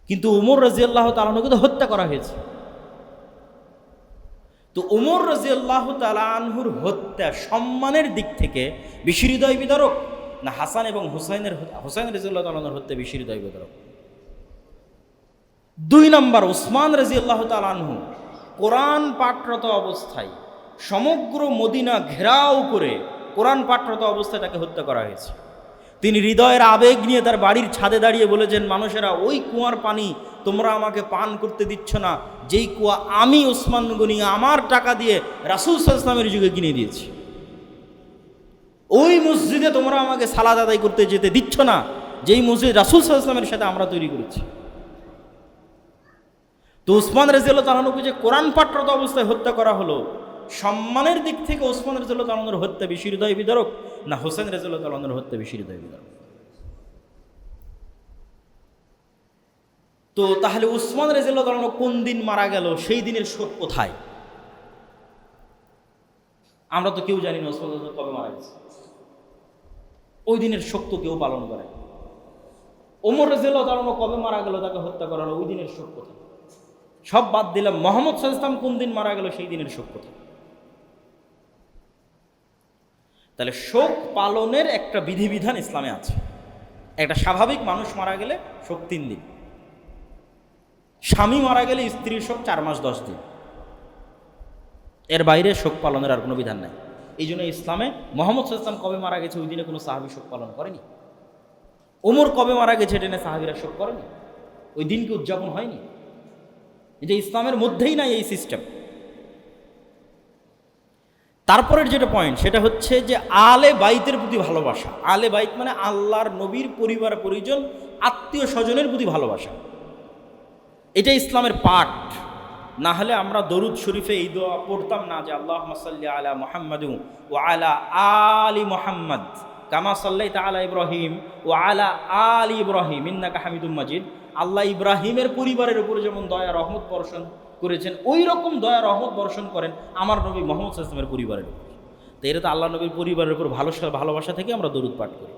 কিন্তু উমর রাদিয়াল্লাহু তাআলা আনহুকে তো হত্যা করা হয়েছে। তো উমর রাদিয়াল্লাহু তাআলা আনহুর হত্যা সম্মানের দিক থেকে বেশি হৃদয় বিদারক, না হাসান এবং হুসাইন রাদিয়াল্লাহু তাআলা আনহুর হত্যা বেশি হৃদয় বিদারক? 2 নম্বর, উসমান রাদিয়াল্লাহু তাআলা আনহু কোরআন পাঠরত অবস্থায় সমগ্র মদিনা ঘেরাও করে কোরআন পাঠরত অবস্থায় তাকে হত্যা করা হয়েছে। তিনি হৃদয়ের আবেগ নিয়ে তার বাড়ির ছাদে দাঁড়িয়ে বলেছেন, মানুষেরা ওই কুয়ার পানি তোমরা আমাকে পান করতে দিচ্ছ না, যেই কুয়া আমি উসমান গনি আমার টাকা দিয়ে রাসূল সাল্লাল্লাহু আলাইহি ওয়াসাল্লামের যুগে কিনে দিয়েছি। ওই মসজিদে তোমরা আমাকে সালাত আদায় করতে যেতে দিচ্ছ না, যেই মসজিদ রাসূল সাল্লাল্লাহু আলাইহি ওয়াসাল্লামের সাথে আমরা তৈরি করেছি। তো উসমান রাদিয়াল্লাহু তাআলা আনহুকে যে কোরআন পাঠরত অবস্থায় হত্যা করা হলো, সম্মানের দিক থেকে উসমান রাদিয়াল্লাহু তাআলা আনহুর হত্যা বেশি হৃদয় বিদারক, না হোসেন রাদিয়াল্লাহু তাআলা আনহুর হত্যা বেশি হৃদয় বিদারক? তো তাহলে উসমান রাদিয়াল্লাহু তাআলা আনহু কোন দিন মারা গেল, সেই দিনের শোক কোথায়? আমরা তো কেউ জানি না উসমান রাদিয়াল্লাহু তাআলা কবে মারা গেছে। ওই দিনের শোক তো কেউ পালন করে। ওমর রাদিয়াল্লাহু তাআলা আনহু কবে মারা গেল, তাকে হত্যা করা হলো, ওই দিনের শোক কোথায়? সব বাদ দিলাম, মুহাম্মদ সাল্লাল্লাহু আলাইহি ওয়াসাল্লাম কোন দিন মারা গেল, সেই দিনের শোক কোথায়? তাহলে শোক পালনের একটা বিধিবিধান ইসলামে আছে। একটা স্বাভাবিক মানুষ মারা গেলে শোক 3 দিন, স্বামী মারা গেলে স্ত্রীর শোক 4 মাস 10 দিন, এর বাইরে শোক পালনের আর কোনো বিধান নাই। এই জন্য ইসলামে মুহাম্মদ সাল্লাল্লাহু আলাইহি ওয়াসাল্লাম কবে মারা গেছে ওই দিনে কোনো সাহাবী শোক পালন করেনি। ওমর কবে মারা গেছে এটা নিয়ে সাহাবীরা শোক করেনি, ওই দিনকে উদযাপন হয়নি। এটা ইসলামের মধ্যেই নাই এই সিস্টেম। তারপরের যেটা পয়েন্ট সেটা হচ্ছে যে আলে বাইতের প্রতি ভালোবাসা। আলে বাইত মানে আল্লাহর নবীর পরিবার পরিজন আত্মীয় স্বজনের প্রতি ভালোবাসা। এটা ইসলামের পাঠ। না হলে আমরা দরুদ শরীফে এই দোয়া পড়তাম না যে আল্লাহুম্মা সাল্লি আলা মুহাম্মাদিন ওয়া আলা আলি মুহাম্মাদ কামা সাল্লাইতা আলা ইব্রাহিম ওয়া আলা আলি ইব্রাহিম ইন্নাকা হামিদুম মাজিদ। আল্লাহ ইব্রাহিমের পরিবারের উপরে যেমন দয়া রহমত বর্ষণ করেছেন, ওই রকম দয়া রহমত বর্ষণ করেন আমার নবী মুহাম্মদ সাল্লাল্লাহু আলাইহি ওয়াসাল্লামের পরিবারের উপর। তো এটা তো আল্লাহ নবীর পরিবারের উপর ভালোবাসা থেকে আমরা দরুদ পাঠ করি।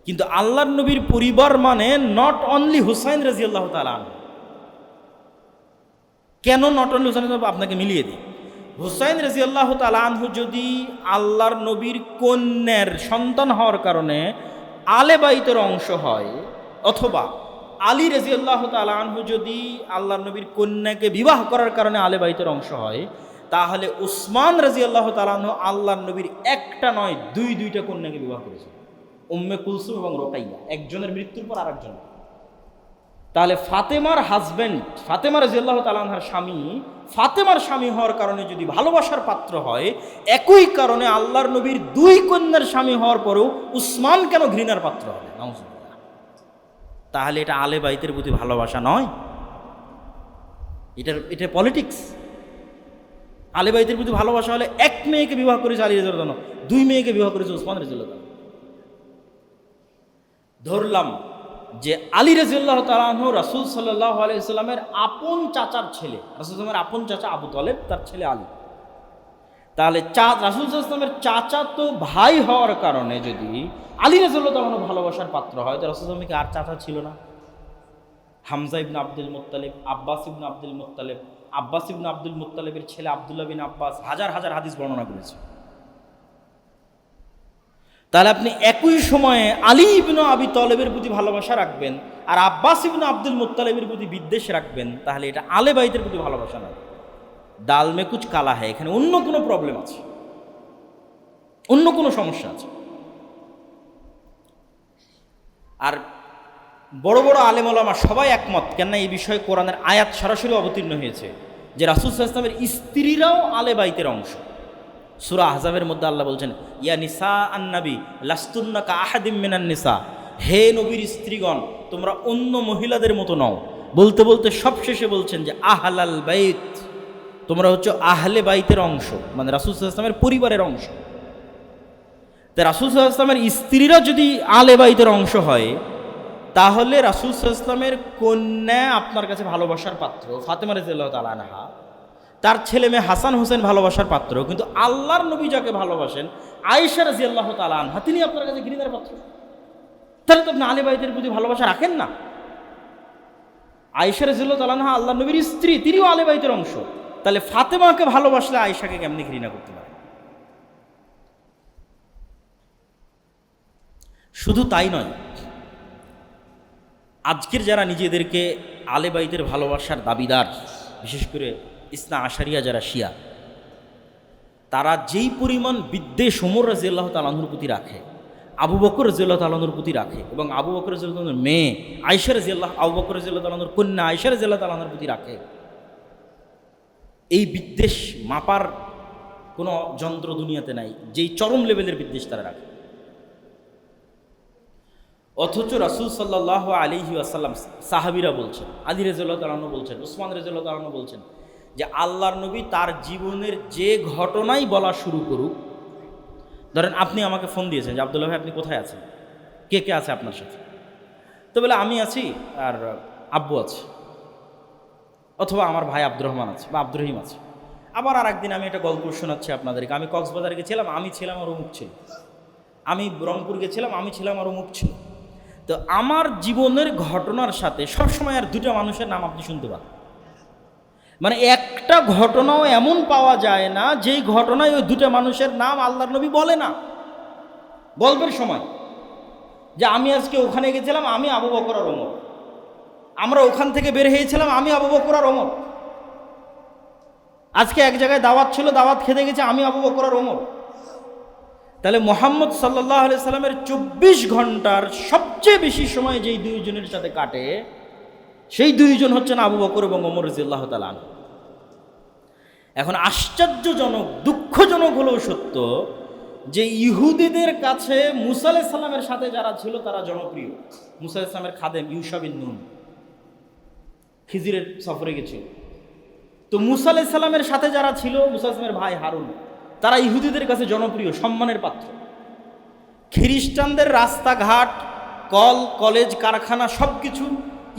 কিন্তু আল্লাহর নবীর পরিবার মানে নট অনলি হুসাইন রাদিয়াল্লাহু তাআলা আনহু। কেন নট অনলি হুসাইন? আপনাকে মিলিয়ে দিই। হুসাইন রাদিয়াল্লাহু তাআলা আনহু যদি আল্লাহর নবীর কন্যার সন্তান হওয়ার কারণে আলে বাইতের অংশ হয়, অথবা আলী রাদিয়াল্লাহু তাআলা আনহু যদি আল্লাহর নবীর কন্যাকে বিবাহ করার কারণে আলে বাইতের অংশ হয়, তাহলে উসমান রাদিয়াল্লাহু তাআলা আনহু আল্লাহর নবীর একটা নয় দুইটা কন্যাকে বিবাহ করেছেন, উম্মে কুলসুম এবং রোকাইয়া, একজনের মৃত্যুর পর আরেকজন। তাহলে ফাতেমার হাজব্যান্ড, ফাতেমা রাদিয়াল্লাহু তাআলা আনহার স্বামী, ফাতেমার স্বামী হওয়ার কারণে যদি ভালোবাসার পাত্র হয়, একই কারণে আল্লাহর নবীর 2 কন্যার স্বামী হওয়ার পরেও উসমান কেন ঘৃণার পাত্র হবে? নাউজুবিল্লাহ। তাহলে এটা আলে বাইতের প্রতি ভালোবাসা নয়, এটা পলিটিক্স। আলে বাইতের প্রতি ভালোবাসা হলে 1 মেয়েকে বিবাহ করেছে আলী রাদিয়াল্লাহু তাআলা, 2 মেয়েকে বিবাহ করেছে উসমান রাদিয়াল্লাহু তাআলা। ধরলাম যে আলী রাদিয়াল্লাহু তাআলা আনহু রাসূল সাল্লাল্লাহু আলাইহি ওয়াসাল্লামের আপন চাচার ছেলে, রাসূল সাল্লাল্লাহু আপন চাচা আবু তালেব, তার ছেলে আলী। তাহলে রাসূল সাল্লাল্লাহু আলাইহি ওয়াসাল্লামের চাচা তো ভাই হওয়ার কারণে যদি আলী রাদিয়াল্লাহু তাআলা আনহু ভালোবাসার পাত্র হয়, তো রাসূল সাল্লাল্লাহু আলাইহি ওয়াসাল্লামের কি আর চাচা ছিল না? হামজা ইবনে আব্দুল মুত্তালিব, আব্বাস ইবনে আব্দুল মুত্তালিব, আব্বাস ইবনে আব্দুল মুত্তালিবের ছেলে আব্দুল্লাহ বিন আব্বাস হাজার হাজার হাদিস বর্ণনা করেছে। তাহলে আপনি একই সময়ে আলী ইবনে আবি তালেবের প্রতি ভালোবাসা রাখবেন আর আব্বাস ইবনে আব্দুল মুত্তালিবের প্রতি বিদ্বেষ রাখবেন, তাহলে এটা আলে বাইতের প্রতি ভালোবাসা না, ডাল মে কুছ কালা হয়। এখানে অন্য কোনো প্রবলেম আছে, অন্য কোনো সমস্যা আছে। আর বড় বড় আলেম ওলামা সবাই একমত, কেননা এই বিষয়ে কোরআনের আয়াত সরাসরি অবতীর্ণ হয়েছে যে রাসূল সাল্লাল্লাহু আলাইহি ওয়াসাল্লামের স্ত্রীরাও আলে বাইতের অংশ। সূরা আহজাবের মধ্যে আল্লাহ বলছেন, ইয়া নিসা আন-নবী লাস্তুন্না কা আহাদিম মিনান নিসা, হে নবীর স্ত্রীগণ তোমরা অন্য মহিলাদের মতো নও। বলতে বলতে সবশেষে বলছেন যে আহলাল বাইত, তোমরা হচ্ছে আহলে বাইতের অংশ, মানে রাসূল সাল্লাল্লাহু আলাইহি ওয়াসাল্লামের পরিবারের অংশ। তা রাসূল সাল্লাল্লাহু আলাইহি ওয়াসাল্লামের স্ত্রীরা যদি আলে বাইতের অংশ হয়, তাহলে রাসূল সাল্লাল্লাহু আলাইহি ওয়াসাল্লামের কন্যা আপনার কাছে ভালোবাসার পাত্র ফাতেমা রাদিয়াল্লাহু তাআলা আনহা, তার ছেলে মেয়ে হাসান হোসেন ভালোবাসার পাত্র, কিন্তু আল্লাহর নবী যাকে ভালোবাসেন আয়েশা রাদিয়াল্লাহু তাআলা আনহা, তিনি আপনার কাছে ঘৃণার পাত্র। তাহলে তো আপনি আলে বাইতের প্রতি ভালোবাসা রাখেন না। আয়েশা রাদিয়াল্লাহু তাআলা আনহা আল্লাহ নবীর স্ত্রী, তিনিও আলে বাইতের অংশ। তাহলে ফাতেমাকে ভালোবাসলে আয়েশাকে কেমনি ঘৃণা করতে পারে? শুধু তাই নয়, আজকের যারা নিজেদেরকে আলে বাইতের ভালোবাসার দাবিদার, বিশেষ করে ইসনা আশারিয়া যারা শিয়া, তারা যেই পরিমাণ বিদ্বেষ ওমর রাদিয়াল্লাহু তাআলা আনহুর প্রতি রাখে, আবু বকর রাদিয়াল্লাহু তাআলা আনহুর প্রতি রাখে, এবং আবু বকর রাদিয়াল্লাহু তাআলার মেয়ে আয়েশা রাদিয়াল্লাহু, আবু বকর রাদিয়াল্লাহু তাআলা আনহুর কন্যা আয়েশা রাদিয়াল্লাহু তাআলা আনহার প্রতি রাখে, এই বিদ্বেষ মাপার কোনো যন্ত্র দুনিয়াতে নাই, যেই চরম লেভেলের বিদ্বেষ তারা রাখে। অথচ রাসূল সাল্লাল্লাহু আলাইহি ওয়াসাল্লাম, সাহাবীরা বলছেন, আলী রাদিয়াল্লাহু তাআলা আনহু বলছেন, উসমান রাদিয়াল্লাহু তাআলা আনহু বলছেন যে আল্লাহর নবী তার জীবনের যে ঘটনাই বলা শুরু করুক, ধরেন আপনি আমাকে ফোন দিয়েছেন যে আব্দুল্লাহ ভাই আপনি কোথায় আছেন, কে কে আছে আপনার সাথে, তো বলে আমি আছি আর আব্বু আছে, অথবা আমার ভাই আব্দুর রহমান আছে বা আব্দুর রহিম আছে। আবার আর একদিন আমি একটা গল্প শোনাচ্ছি আপনাদেরকে, আমি কক্সবাজারে গেছিলাম, আমি ছিলাম আর অমুক ছিল, আমি রংপুর গেছিলাম, আমি ছিলাম আর অমুক ছিল। তো আমার জীবনের ঘটনার সাথে সবসময় আর দুটো মানুষের নাম আপনি শুনতে পান, মানে একটা ঘটনাও এমন পাওয়া যায় না যেই ঘটনায় ওই দুটো মানুষের নাম আল্লাহর নবী বলে না গল্পের সময়, যে আমি আজকে ওখানে গেছিলাম, আমি আবু বকর আর ওমর, আমরা ওখান থেকে বের হয়েছিলাম, আমি আবু বকর আর ওমর, আজকে এক জায়গায় দাওয়াত ছিল, দাওয়াত খেতে গেছে, আমি আবু বকর আর ওমর। তাহলে মুহাম্মদ সাল্লাল্লাহু আলাইহি সাল্লামের 24 ঘন্টার সবচেয়ে বেশি সময় যেই দুইজনের সাথে কাটে, সেই দুইজন হচ্ছেন আবু বকর এবং ওমর রাদিয়াল্লাহু তাআলা আনহু। এখন আশ্চর্যজনক, দুঃখজনক হলেও সত্য যে ইহুদিদের কাছে মুসা আলাইহিস সালামের সাথে যারা ছিল তারা জনপ্রিয়। মুসা আলাইহিস সালামের খাদেম ইউশা বিন নুন খিজিরের সফরে গেছিল, তো মুসা আলাইহিস সালামের সাথে যারা ছিল, মুসা আলাইহিস সালামের ভাই হারুন, তারা ইহুদিদের কাছে জনপ্রিয়, সম্মানের পাত্র। খ্রিস্টানদের রাস্তাঘাট, কল কলেজ কারখানা সব কিছু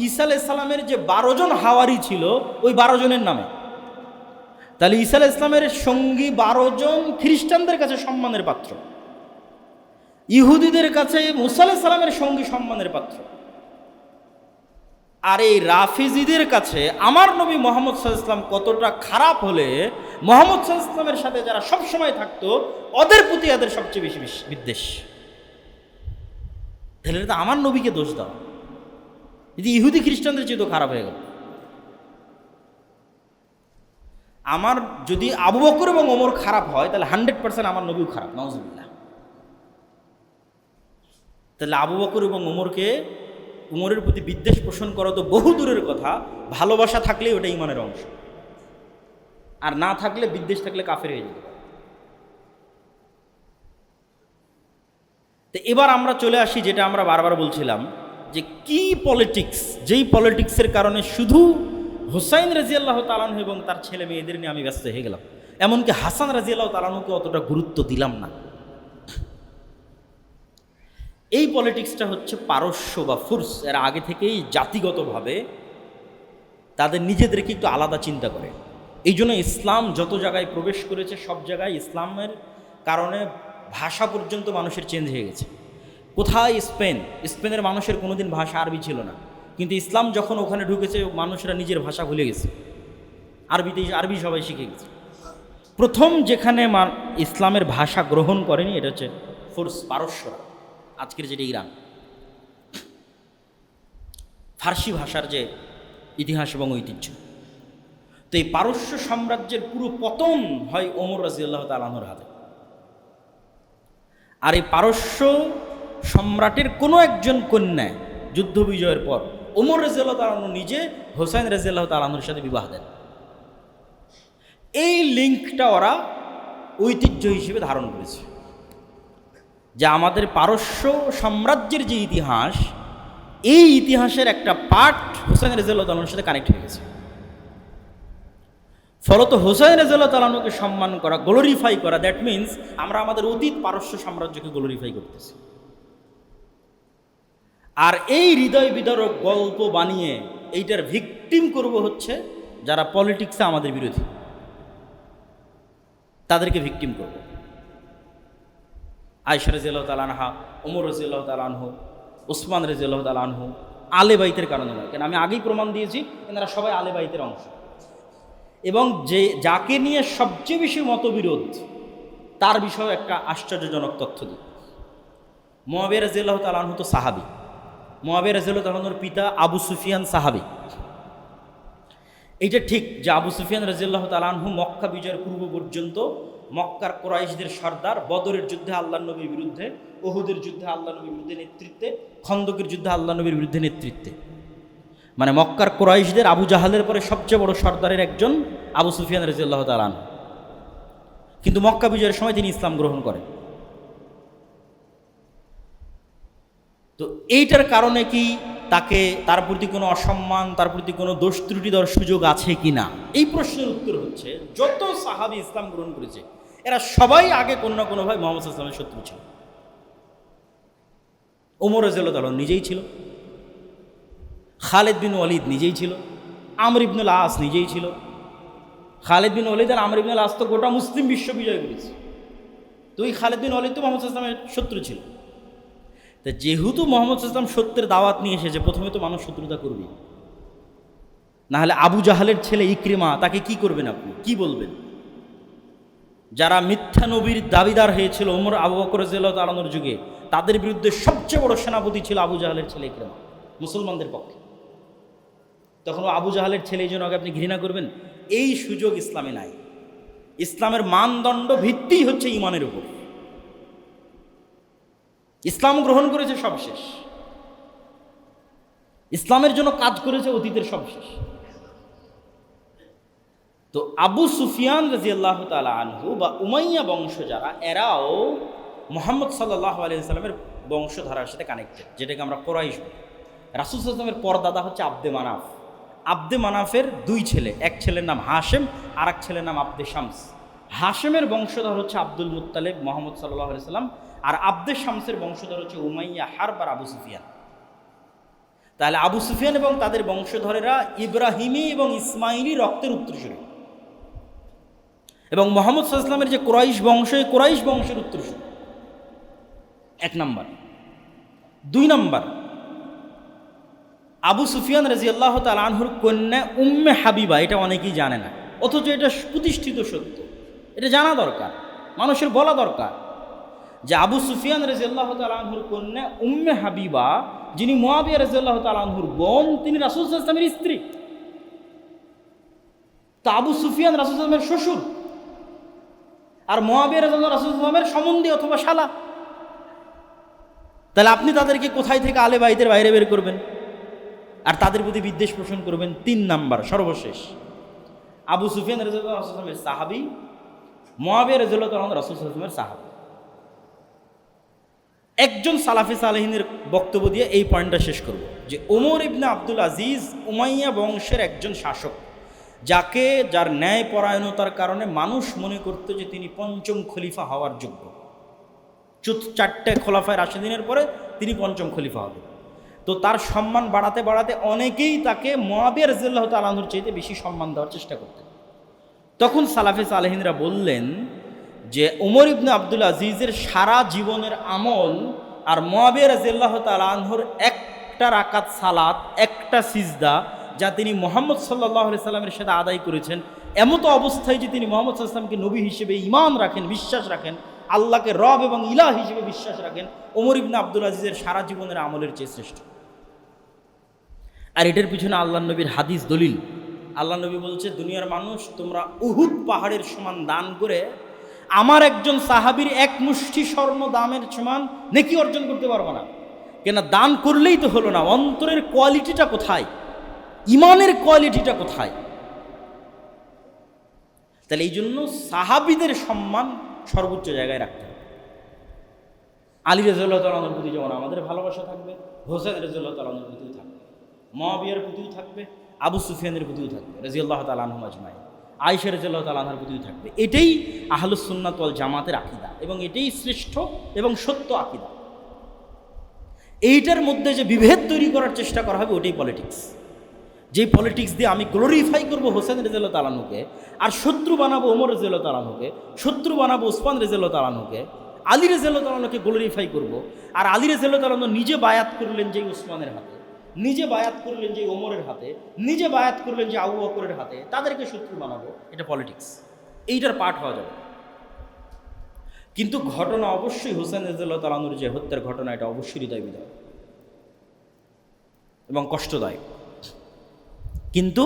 ঈসা আলাইহিস সালামের যে 12 জন হাওয়ারি ছিল ওই 12 জনের নামে। তাহলে ঈসা আলাইহিস সালামের সঙ্গী 12 জন খ্রিস্টানদের কাছে সম্মানের পাত্র, ইহুদিদের কাছে মুসা আলাইহিস সালামের সঙ্গী সম্মানের পাত্র। আর এই রাফিজিদের কাছে আমার নবী মুহাম্মদ সাল্লাল্লাহু আলাইহি ওয়াসাল্লাম কতটা খারাপ হলে মুহাম্মদ সাল্লাল্লাহু আলাইহি ওয়াসাল্লামের সাথে যারা সব সময় থাকতো ওদের প্রতি এদের সবচেয়ে বেশি বিদ্বেষ। তাহলে তো আমার নবীকে দোষ দাও, যদি ইহুদি খ্রিস্টানদের চেয়ে তো খারাপ হয়ে গেল। আমার যদি আবু বকর এবং ওমর খারাপ হয় তাহলে 100% আমার নবীও খারাপ, নাউজুবিল্লাহ। তাহলে আবু বকর এবং উমরের প্রতি বিদ্বেষ পোষণ করা তো বহু দূরের কথা, ভালোবাসা থাকলেই ওটা ঈমানের অংশ, আর না থাকলে, বিদ্বেষ থাকলে কাফের হয়ে যেতে পারে। তো এবার আমরা চলে আসি যেটা আমরা বারবার বলছিলাম, যে কি পলিটিক্স, যেই পলিটিক্সের কারণে শুধু হুসাইন রাদিয়াল্লাহু তাআলা আনহু এবং তার ছেলে মেয়েদের নিয়ে আমি ব্যস্ত হয়ে গেলাম, এমনকি হাসান রাদিয়াল্লাহু তাআলা আনহুকে অতটা গুরুত্ব দিলাম না। এই পলিটিক্সটা হচ্ছে পারস্য বা ফুরস, এরা আগে থেকেই জাতিগতভাবে তাদের নিজেদেরকে একটু আলাদা চিন্তা করে। এই জন্য ইসলাম যত জায়গায় প্রবেশ করেছে সব জায়গায় ইসলামের কারণে ভাষা পর্যন্ত মানুষের চেঞ্জ হয়ে গেছে। কোথায় স্পেনের মানুষের কোনোদিন ভাষা আরবি ছিল না, কিন্তু ইসলাম যখন ওখানে ঢুকেছে মানুষরা নিজের ভাষা ভুলে গেছে, আরবি সবাই শিখে গেছে। প্রথম যেখানে ইসলামের ভাষা গ্রহণ করেনি এটা হচ্ছে ফুরস, পারস্যরা, আজকের যেটা ইরান। ফার্সি ভাষার যে ইতিহাস এবং ঐতিহ্য, তো এই পারস্য সাম্রাজ্যের পুরো পতন হয় ওমর রাদিয়াল্লাহু তাআলা আনহুর হাতে। আর এই পারস্য সম্রাটের কোনো একজন কন্যায় যুদ্ধ বিজয়ের পর ওমর রাদিয়াল্লাহু তাআলা আনহু নিজে হুসাইন রাদিয়াল্লাহু তাআলা আনহুর সাথে বিবাহ দেন। এই লিঙ্কটা ওরা ঐতিহ্য হিসেবে ধারণ করেছে, যে আমাদের পারস্য সাম্রাজ্যের যে ইতিহাস, এই ইতিহাসের একটা পার্ট হুসাইন রাদিয়াল্লাহু তাআলা আনহুর সাথে কানেক্ট হয়ে গেছে। ফলত হুসাইন রাদিয়াল্লাহু তাআলা আনহুকে সম্মান করা, গ্লোরিফাই করা, দ্যাট মিনস আমরা আমাদের অতীত পারস্য সাম্রাজ্যকে গ্লোরিফাই করতেছি। আর এই হৃদয় বিদারক গল্প বানিয়ে এইটার ভিকটিম করব হচ্ছে যারা পলিটিক্সে আমাদের বিরোধী, তাদেরকে ভিকটিম করব। আয়েশা রাদিয়াল্লাহু তাআলা আনহা, ওমর রাদিয়াল্লাহু তাআলা আনহু, উসমান রাদিয়াল্লাহু তাআলা আনহু, আলে বাইতের কারণে নয়। কেন আমি আগেই প্রমাণ দিয়েছি এনারা সবাই আলে বাইতের অংশ। এবং যাকে নিয়ে সবচেয়ে বেশি মতবিরোধ তার বিষয়ে একটা আশ্চর্যজনক তথ্য দিই। মুআবিয়া রাদিয়াল্লাহু তাআলা আনহু তো সাহাবী। মুআবিয়া রাদিয়াল্লাহু তাআলা আনহুর পিতা আবু সুফিয়ান সাহাবী। এইটা ঠিক যে আবু সুফিয়ান রাদিয়াল্লাহু তাআলা আনহু মক্কা বিজয়ের পূর্ব পর্যন্ত মক্কার কুরাইশদের সর্দার, বদরের যুদ্ধে আল্লাহর নবীর বিরুদ্ধে, উহুদের যুদ্ধে আল্লাহর নবীর বিরুদ্ধে নেতৃত্বে, খন্দকের যুদ্ধে আল্লাহর নবীর বিরুদ্ধে নেতৃত্বে। মানে মক্কার কুরাইশদের আবু জাহালের পরে সবচেয়ে বড় সর্দারের একজন আবু সুফিয়ান রাদিয়াল্লাহু তাআলা আনহু। কিন্তু মক্কা বিজয়ের সময় তিনি ইসলাম গ্রহণ করেন। তো এইটার কারণে কি তার প্রতি কোনো অসম্মান, তার প্রতি কোনো দোষ ত্রুটি দেওয়ার সুযোগ আছে কি না, এই প্রশ্নের উত্তর হচ্ছে যত সাহাবী ইসলাম গ্রহণ করেছে এরা সবাই আগে কোনো না কোনোভাবে মুহাম্মদ সাল্লাল্লাহু আলাইহি ওয়াসাল্লামের শত্রু ছিল। ওমর রাদিয়াল্লাহু তাআলা নিজেই ছিল, খালিদ বিন ওয়ালিদ নিজেই ছিল, আমর ইবনুল আস নিজেই ছিল। খালিদ বিন ওয়ালিদ আর আমর ইবনুল আস তো গোটা মুসলিম বিশ্ব বিজয় করেছে। তো ওই খালিদ বিন ওয়ালিদ তো মুহাম্মদ সাল্লাল্লাহু আলাইহি ওয়াসাল্লামের শত্রু ছিল। তা যেহেতু মুহাম্মদ সাল্লাল্লাহু আলাইহি ওয়াসাল্লাম সত্যের দাওয়াত নিয়ে এসেছে, প্রথমে তো মানুষ শত্রুতা করবে। না হলে আবু জাহালের ছেলে ইকরিমা, তাকে কি করবেন আপনি, কি বলবেন? যারা মিথ্যা নবীর দাবিদার হয়েছিল ওমর আবু বকর রাদিয়াল্লাহু তাআলা আনহুর যুগে, তাদের বিরুদ্ধে সবচেয়ে বড় সেনাপতি ছিল আবু জাহালের ছেলে ইকরিমা মুসলমানদের পক্ষে। তখন আবু জাহালের ছেলে এই জন্য আগে আপনি ঘৃণা করবেন, এই সুযোগ ইসলামে নাই। ইসলামের মানদণ্ড ভিত্তি হচ্ছে ঈমানের উপর। ইসলাম গ্রহণ করেছে সব শেষ, ইসলামের জন্য কাজ করেছে অতীতের সব শেষ। তো আবু সুফিয়ান রাদিয়াল্লাহু তাআলা আনহু বা উমাইয়া বংশ যারা, এরাও মুহাম্মদ সাল্লাল্লাহু আলাইহি ওয়াসাল্লামের বংশধারার সাথে কানেক্টেড, যেটাকে আমরা কুরাইশ বলি। রাসূল সাল্লাল্লাহু আলাইহি ওয়াসাল্লামের পরদাদা হচ্ছে আব্দে মানাফ। আব্দে মানাফের দুই ছেলে, এক ছেলের নাম হাশেম আর এক ছেলের নাম আব্দে শামস। হাশেমের বংশধর হচ্ছে আব্দুল মুত্তালিব মুহাম্মদ সাল্লাল্লাহু আলাইহি ওয়াসাল্লাম, আর আব্দে শামসের বংশধর হচ্ছে উমাইয়া হারব আর আবু সুফিয়ান। তাহলে আবু সুফিয়ান এবং তাদের বংশধরেরা ইব্রাহিমী এবং ইসমাইলি রক্তের উত্তরসূরি, এবং মুহাম্মদ সাল্লাল্লাহু আলাইহি ওয়াসাল্লামের যে কুরাইশ বংশ, এই কুরাইশ বংশের উত্তরসূরি। এক নাম্বার। দুই নাম্বার, আবু সুফিয়ান রাদিয়াল্লাহু তাআলা আনহুর কন্যা উম্মে হাবিবা, এটা অনেকেই জানে না, অথচ এটা প্রতিষ্ঠিত সত্য, এটা জানা দরকার, মানুষের বলা দরকার যে আবু সুফিয়ান রাদিয়াল্লাহু তাআলা আনহুর কন্যা উম্মে হাবিবা, যিনি মুআবিয়া রাদিয়াল্লাহু তাআলা আনহুর বোন, তিনি রাসূল সাল্লাল্লাহু আলাইহি ওয়াসাল্লামের স্ত্রী। তা আবু সুফিয়ান রাসূল সাল্লাল্লাহু আলাইহি ওয়াসাল্লামের শ্বশুর, আর মুআবিয়া রাদিয়াল্লাহু রাসূল সাল্লাল্লাহু আলাইহি ওয়াসাল্লামের সম্বন্ধী অথবা শালা। তাহলে আপনি তাদেরকে কোথায় থেকে আলে বাইতের বাইরে বের করবেন আর তাদের প্রতি বিদ্বেষ পোষণ করবেন? তিন নাম্বার, সর্বশেষ, আবু সুফিয়ান রাদিয়াল্লাহু রাসূল সাল্লাল্লাহু আলাইহি ওয়াসাল্লামের সাহাবী, মুআবিয়া রাদিয়াল্লাহু তাআলা রাসূল সাল্লাল্লাহু আলাইহি ওয়াসাল্লামের সাহাবী। একজন সালাফি সালেহিনের বক্তব্য দিয়ে এই পয়েন্টটা শেষ করব যে ওমর ইবনে আব্দুল আজিজ উমাইয়া বংশের একজন শাসক, যার ন্যায় পরায়ণতার কারণে মানুষ মনে করত যে তিনি পঞ্চম খলিফা হওয়ার যোগ্য। চারটে খোলাফায়ে রাশিদিনের পরে তিনি পঞ্চম খলিফা হবেন। তো তার সম্মান বাড়াতে বাড়াতে অনেকেই তাকে মুআবিয়া রাদিয়াল্লাহু তাআলা আনহুর চাইতে বেশি সম্মান দেওয়ার চেষ্টা করতেন। তখন সালাফি সালেহিনরা বললেন যে ওমর ইবনে আব্দুল আজিজের সারা জীবনের আমল আর মুআবিয়া রাদিয়াল্লাহু তাআলা আনহুর একটা রাকাত সালাত, একটা সিজদা, যা তিনি মুহাম্মদ সাল্লাল্লাহু আলাইহি সাল্লামের সাথে আদায় করেছেন, এমতো অবস্থায় যে তিনি মুহাম্মদ সাল্লাল্লাহু আলাইহি সাল্লামকে নবী হিসেবে ঈমান রাখেন, বিশ্বাস রাখেন, আল্লাহকে রব এবং ইলাহ হিসেবে বিশ্বাস রাখেন, ওমর ইবনে আব্দুল আজিজের সারা জীবনের আমলের চেয়ে শ্রেষ্ঠ। আর এটার পিছনে আল্লাহ নবীর হাদিস দলিল। আল্লাহ নবী বলছে, দুনিয়ার মানুষ, তোমরা উহুদ পাহাড়ের সমান দান করে আমার একজন সাহাবীর এক মুষ্টি স্বর্ণ দামের সমান নেকি অর্জন করতে পারবো না। কেন? দান করলেই তো হলো না, অন্তরের কোয়ালিটিটা কোথায়, ইমানের কোয়ালিটিটা কোথায়? তাহলে এই জন্য সাহাবীদের সম্মান সর্বোচ্চ জায়গায় রাখতে হবে। আলী রাদিয়াল্লাহু তাআলা আনহুর প্রতি যেমন আমাদের ভালোবাসা থাকবে, হোসেন রাদিয়াল্লাহু তাআলা আনহুর প্রতিও থাকবে, মুআবিয়ার প্রতিও থাকবে, আবু সুফিয়ানের প্রতিও থাকবে রাদিয়াল্লাহু তাআলা আনহুম আজমাইন, আয়েশা রাদিয়াল্লাহু তাআলা আনহার প্রতিও থাকবে। এটাই আহলুস সুন্নাত ওয়াল জামাতের আকীদা এবং এটাই শ্রেষ্ঠ এবং সত্য আকীদা। এইটার মধ্যে যে বিভেদ তৈরি করার চেষ্টা করা হবে, ওটাই পলিটিক্স। যেই পলিটিক্স দিয়ে আমি গ্লোরিফাই করবো হোসেন রাদিয়াল্লাহু তাআলা আনহুকে, আর শত্রু বানাবো ওমর রাদিয়াল্লাহু তাআলা আনহুকে, শত্রু বানাবো উসমান রাদিয়াল্লাহু তাআলা আনহুকে, আলী রাদিয়াল্লাহু তাআলা আনহুকে গ্লোরিফাই করবো, আর আলী রাদিয়াল্লাহু তাআলা আনহু নিজে বায়াত করলেন যে উসমানের হাতে, নিজে বায়াত করলেন যে ওমরের হাতে, নিজে বায়াত করলেন যে আবু বকরের হাতে, তাদেরকে শত্রু বানাবো, এটা পলিটিক্স, এইটার পার্ট হওয়া যাবে। কিন্তু ঘটনা অবশ্যই হোসেন রাদিয়াল্লাহু তাআলা আনহুর যে হত্যার ঘটনা, এটা অবশ্যই হৃদয় বিদারক এবং কষ্টদায়ক, কিন্তু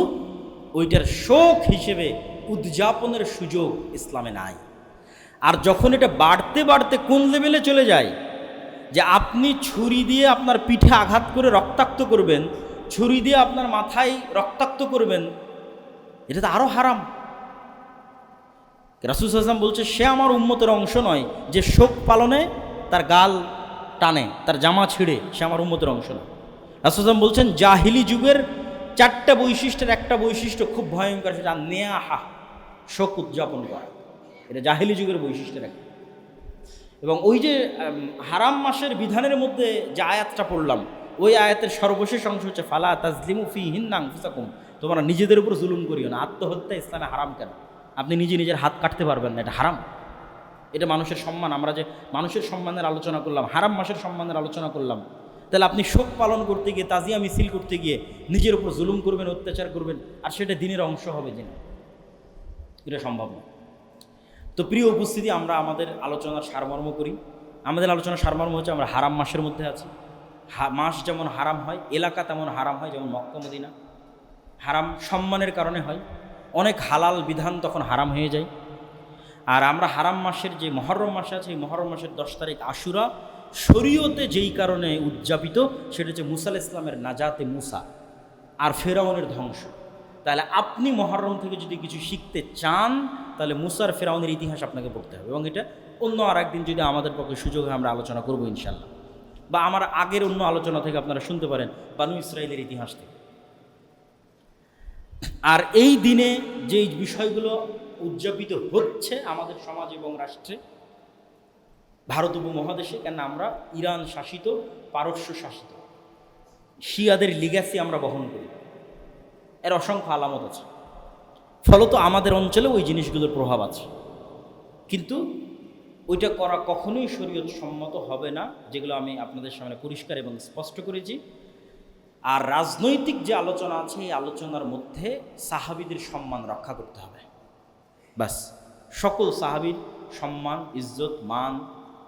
ওইটার শোক হিসেবে উদযাপনের সুযোগ ইসলামে নাই। আর যখন এটা বাড়তে বাড়তে কোন লেভেলে চলে যায় যে আপনি ছুরি দিয়ে আপনার পিঠে আঘাত করে রক্তাক্ত করবেন, ছুরি দিয়ে আপনার মাথায় রক্তাক্ত করবেন, এটা তো আরও হারাম। রাসূল সাল্লাল্লাহু আলাইহি ওয়াসাল্লাম বলছে, সে আমার উম্মতের অংশ নয় যে শোক পালনে তার গাল টানে, তার জামা ছিঁড়ে, সে আমার উম্মতের অংশ নয়। রাসূল সাল্লাল্লাহু আলাইহি ওয়াসাল্লাম বলছেন, জাহিলি যুগের 4টা বৈশিষ্ট্যের একটা বৈশিষ্ট্য খুব ভয়ঙ্কর, সেটা নেয়াহা, শোক উদযাপন করা, এটা জাহিলি যুগের বৈশিষ্ট্যের একটা। এবং ওই যে হারাম মাসের বিধানের মধ্যে যে আয়াতটা পড়লাম, ওই আয়াতের সর্বশেষ অংশ হচ্ছে ফালা তাজলিমু ফীহিন্না আনফুসাকুম, তোমরা নিজেদের উপর জুলুম করিও না। আত্মহত্যা ইসলামে হারাম কেন? আপনি নিজে নিজের হাত কাটতে পারবেন না, এটা হারাম। এটা মানুষের সম্মান, আমরা যে মানুষের সম্মানের আলোচনা করলাম, হারাম মাসের সম্মানের আলোচনা করলাম, তাহলে আপনি শোক পালন করতে গিয়ে, তাজিয়া মিছিল করতে গিয়ে নিজের উপর জুলুম করবেন, অত্যাচার করবেন, আর সেটা দিনের অংশ হবে যে না, এটা সম্ভব না। তো প্রিয় উপস্থিতি, আমরা আমাদের আলোচনার সারমর্ম করি। আমাদের আলোচনার সারমর্ম হচ্ছে আমরা হারাম মাসের মধ্যে আছি। মাস যেমন হারাম হয়, এলাকা তেমন হারাম হয়, যেমন মক্কা মদিনা। হারাম সম্মানের কারণে হয়, অনেক হালাল বিধান তখন হারাম হয়ে যায়। আর আমরা হারাম মাসের যে মহরম মাস আছে, এই মহরম মাসের 10 তারিখ আশুরা শরীয়তে যেই কারণে উদযাপিত, সেটা হচ্ছে মুসা আলাইহিস সালামের নাজাতে মুসা আর ফেরাউনের ধ্বংস। তাহলে আপনি মহরম থেকে যদি কিছু শিখতে চান, তাহলে মুসার ফেরাউনের ইতিহাস আপনাকে পড়তে হবে। এবং এটা অন্য আর একদিন যদি আমাদের পক্ষে সুযোগ হয় আমরা আলোচনা করবো ইনশাল্লাহ, বা আমার আগের অন্য আলোচনা থেকে আপনারা শুনতে পারেন বানু ইসরাইলের ইতিহাস থেকে। আর এই দিনে যেই বিষয়গুলো উদযাপিত হচ্ছে আমাদের সমাজ এবং রাষ্ট্রে, ভারত উপমহাদেশে, কেন আমরা ইরান শাসিত, পারস্য শাসিত, শিয়াদের লিগ্যাসি আমরা বহন করি, এর অসংখ্য আলামত আছে। ফলত আমাদের অঞ্চলে ওই জিনিসগুলোর প্রভাব আছে, কিন্তু ওইটা করা কখনোই শরীয়ত সম্মত হবে না, যেগুলো আমি আপনাদের সামনে পরিষ্কার এবং স্পষ্ট করেছি। আর রাজনৈতিক যে আলোচনা আছে, এই আলোচনার মধ্যে সাহাবীদের সম্মান রক্ষা করতে হবে, বাস। সকল সাহাবীর সম্মান, ইজ্জত, মান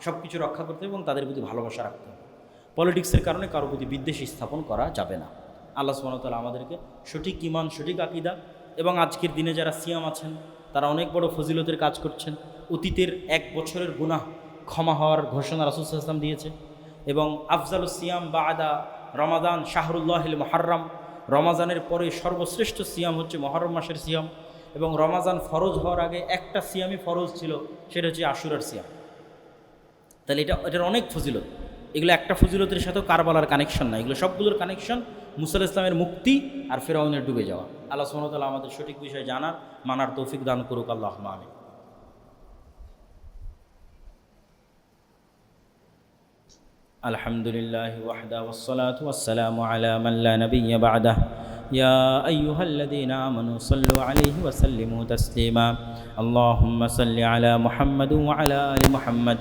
সব কিছু রক্ষা করতে হবে এবং তাদের প্রতি ভালোবাসা রাখতে হবে। পলিটিক্সের কারণে কারো প্রতি বিদ্বেষ স্থাপন করা যাবে না। আল্লাহ সুবহানাহু ওয়া তাআলা আমাদেরকে সঠিক ঈমান, সঠিক আকীদা, এবং আজকের দিনে যারা সিয়াম আছেন তারা অনেক বড় ফজিলতের কাজ করছেন। অতীতের 1 বছরের গুনাহ ক্ষমা হওয়ার ঘোষণা রাসূল সাল্লাল্লাহু আলাইহি ওয়াসাল্লাম দিয়েছে। এবং আফজালুস সিয়াম বা'দা রমাদান শাহরুল্লাহিল মুহাররম, রমাজানের পরে সর্বশ্রেষ্ঠ সিয়াম হচ্ছে মুহররম মাসের সিয়াম। এবং রমাজান ফরজ হওয়ার আগে একটা সিয়ামই ফরজ ছিল, সেটা হচ্ছে আশুরার সিয়াম। তাহলে এটার অনেক ফজিলত। এগুলো একটা ফজিলতের সাথেও কারবালার কানেকশন না, এগুলো সবগুলোর কানেকশন মুসা আলাইহিস সালামের মুক্তি আর ফিরআউনের ডুবে যাওয়া। আল্লাহ সুবহানাহু ওয়া তাআলা আমাদের সঠিক বিষয় জানার, মানার তৌফিক দান করুক। আল্লাহুম্মা আমিন। আলহামদুলিল্লাহি ওয়াহদা ওয়াসসালাতু ওয়াসসালামু আলা মান লা নাবিয়্যা বা'দাহু ইয়া আইয়ুহাল্লাযীনা আমানু সাল্লু আলাইহি ওয়া সাল্লিমু তাসলিমা। আল্লাহুম্মা সাল্লি আলা মুহাম্মাদ ওয়া আলা আলি মুহাম্মাদ।